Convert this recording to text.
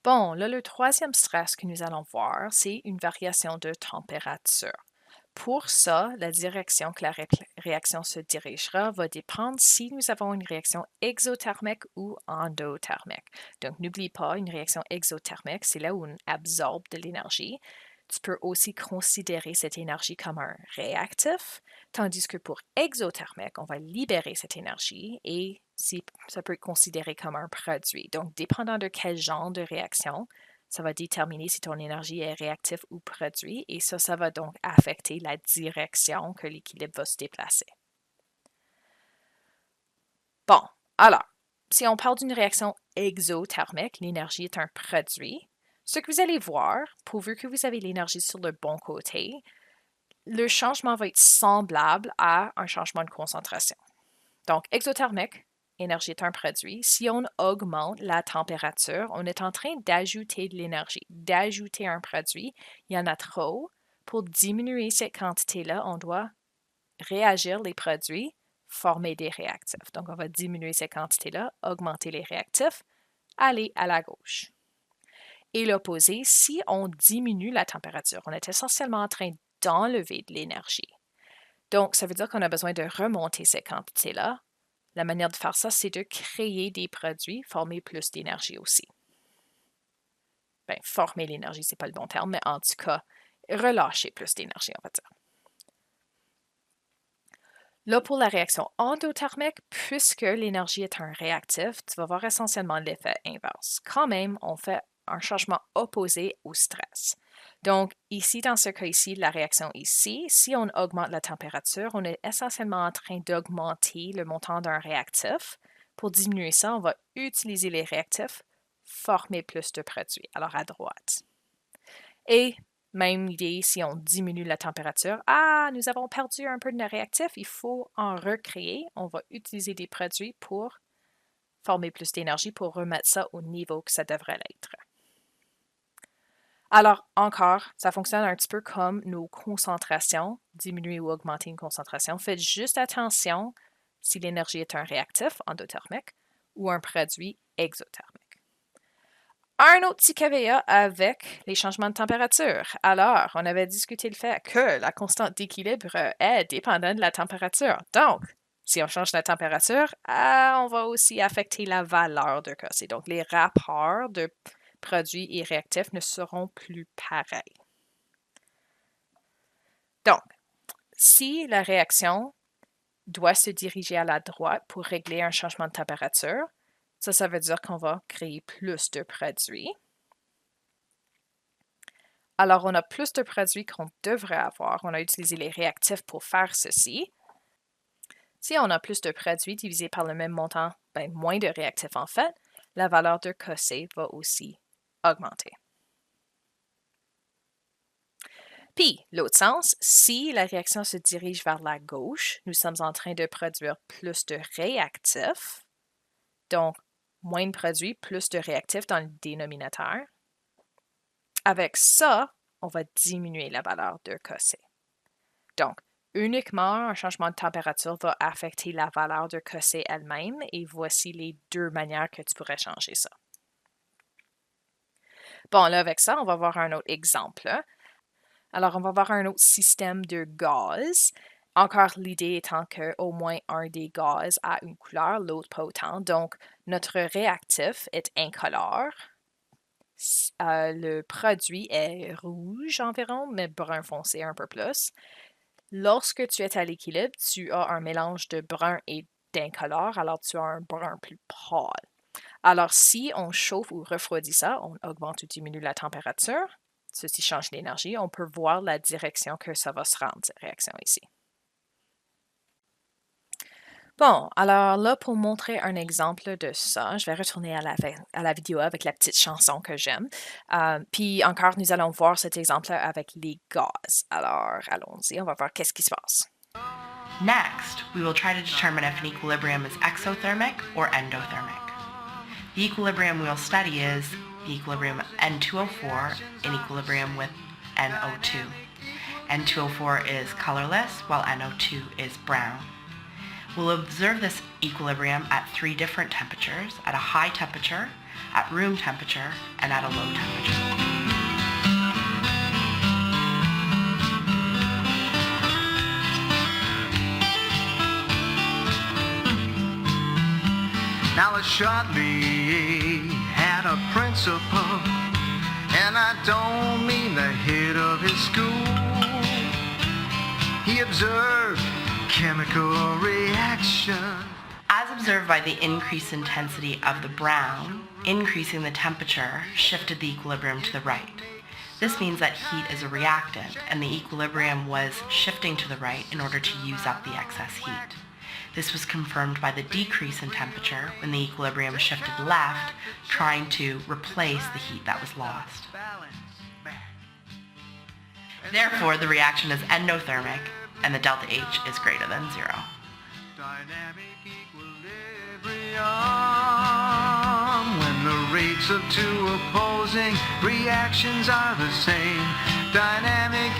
Bon, là, le troisième stress que nous allons voir, c'est une variation de température. Pour ça, la direction que la réaction se dirigera va dépendre si nous avons une réaction exothermique ou endothermique. Donc, n'oublie pas, une réaction exothermique, c'est là où on absorbe de l'énergie. Tu peux aussi considérer cette énergie comme un réactif, tandis que pour exothermique, on va libérer cette énergie et ça peut être considéré comme un produit. Donc, dépendant de quel genre de réaction, ça va déterminer si ton énergie est réactive ou produit et ça va donc affecter la direction que l'équilibre va se déplacer. Bon, alors, si on parle d'une réaction exothermique, l'énergie est un produit. Ce que vous allez voir, pourvu que vous avez l'énergie sur le bon côté, le changement va être semblable à un changement de concentration. Donc, exothermique, énergie est un produit. Si on augmente la température, on est en train d'ajouter de l'énergie, d'ajouter un produit. Il y en a trop. Pour diminuer cette quantité-là, on doit réagir les produits, former des réactifs. Donc, on va diminuer cette quantité-là, augmenter les réactifs, aller à la gauche. Et l'opposé, si on diminue la température, on est essentiellement en train d'enlever de l'énergie. Donc, ça veut dire qu'on a besoin de remonter cette quantité-là. La manière de faire ça, c'est de créer des produits, former plus d'énergie aussi. Bien, former l'énergie, ce n'est pas le bon terme, mais en tout cas, relâcher plus d'énergie, on va dire. Là, pour la réaction endothermique, puisque l'énergie est un réactif, tu vas voir essentiellement l'effet inverse. Quand même, on fait un changement opposé au stress. Donc, ici, dans ce cas ici, la réaction ici, si on augmente la température, on est essentiellement en train d'augmenter le montant d'un réactif. Pour diminuer ça, on va utiliser les réactifs, former plus de produits. Alors, à droite. Et même idée, si on diminue la température, nous avons perdu un peu de nos réactifs, il faut en recréer. On va utiliser des produits pour former plus d'énergie pour remettre ça au niveau que ça devrait l'être. Alors, encore, ça fonctionne un petit peu comme nos concentrations, diminuer ou augmenter une concentration. Faites juste attention si l'énergie est un réactif endothermique ou un produit exothermique. Un autre petit caveat avec les changements de température. Alors, on avait discuté le fait que la constante d'équilibre est dépendante de la température. Donc, si on change la température, on va aussi affecter la valeur de Cossé. Donc, les rapports de produits et réactifs ne seront plus pareils. Donc, si la réaction doit se diriger à la droite pour régler un changement de température, ça veut dire qu'on va créer plus de produits. Alors, on a plus de produits qu'on devrait avoir. On a utilisé les réactifs pour faire ceci. Si on a plus de produits divisé par le même montant, moins de réactifs en fait, la valeur de Cossé va aussi augmenter. Puis, l'autre sens, si la réaction se dirige vers la gauche, nous sommes en train de produire plus de réactifs, donc moins de produits, plus de réactifs dans le dénominateur. Avec ça, on va diminuer la valeur de Cossé. Donc, uniquement un changement de température va affecter la valeur de Cossé elle-même et voici les deux manières que tu pourrais changer ça. Bon, là, avec ça, on va voir un autre exemple. Alors, on va voir un autre système de gaz. Encore l'idée étant qu'au moins un des gaz a une couleur, l'autre pas autant. Donc, notre réactif est incolore. Le produit est rouge environ, mais brun foncé un peu plus. Lorsque tu es à l'équilibre, tu as un mélange de brun et d'incolore, alors tu as un brun plus pâle. Alors, si on chauffe ou refroidit ça, on augmente ou diminue la température, ceci change l'énergie, on peut voir la direction que ça va se rendre, cette réaction ici. Bon, alors là, pour montrer un exemple de ça, je vais retourner à la vidéo avec la petite chanson que j'aime. Puis encore, nous allons voir cet exemple-là avec les gaz. Alors, allons-y, on va voir qu'est-ce qui se passe. Next, we will try to determine if an equilibrium is exothermic or endothermic. The equilibrium we will study is the equilibrium N2O4 in equilibrium with NO2. N2O4 is colorless while NO2 is brown. We'll observe this equilibrium at three different temperatures. At a high temperature, at room temperature and at a low temperature. Now Shortley had a principal, and I don't mean the head of his school. He observed chemical reaction. As observed by the increased intensity of the brown, increasing the temperature shifted the equilibrium to the right. This means that heat is a reactant, and the equilibrium was shifting to the right in order to use up the excess heat. This was confirmed by the decrease in temperature when the equilibrium shifted left, trying to replace the heat that was lost. Therefore, the reaction is endothermic, and the delta H is greater than 0. Dynamic equilibrium, when the rates of two opposing reactions are the same. Dynamic